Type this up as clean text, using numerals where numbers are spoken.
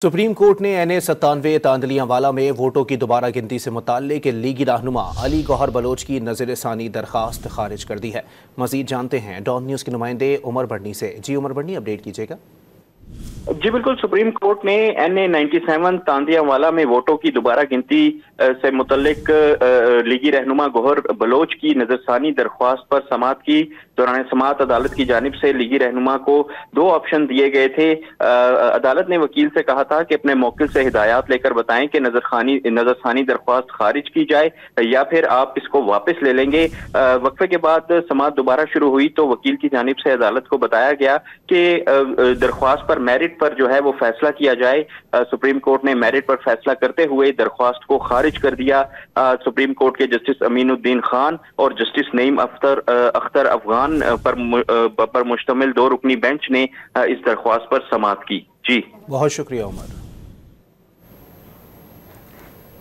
Supreme court ने NA 97 तांदलियांवाला में वोटों की दोबारा गिनती से मुताल्लिक लीगी रहनुमा अली गौहर बलोच की नज़र-ए-सानी दरखास्त खारिज कर दी है। मजीद जानते हैं डॉन न्यूज़ के नुमाइंदे उमर बढ़नी से। जी उमर बढ़नी, अपडेट कीजिएगा। जी बिल्कुल, सुप्रीम कोर्ट ने NA 97 तांदियावाला में वोटों की दोबारा गिनती से मुतल्लिक लीगी रहनुमा गौहर बलोच की नजरसानी दरख्वास्त पर समाअत की। दौरान समाअत अदालत की जानिब से लीगी रहनुमा को दो ऑप्शन दिए गए थे। अदालत ने वकील से कहा था कि अपने मौकिल से हिदायत लेकर बताएं कि नजरसानी दरख्वास्त खारिज की जाए या फिर आप इसको वापस ले लेंगे। वक्फे के बाद समाअत दोबारा शुरू हुई तो वकील की जानिब से अदालत को बताया गया कि दरख्वास्त पर मेरिट पर जो है वो फैसला किया जाए। सुप्रीम कोर्ट ने मेरिट पर फैसला करते हुए दरख्वास्त को खारिज कर दिया। सुप्रीम कोर्ट के जस्टिस अमीनुद्दीन खान और जस्टिस नईम अख्तर अफगान पर मुश्तमिल दो रुकनी बेंच ने इस दरख्वास्त पर समाअत की। जी बहुत शुक्रिया उमर।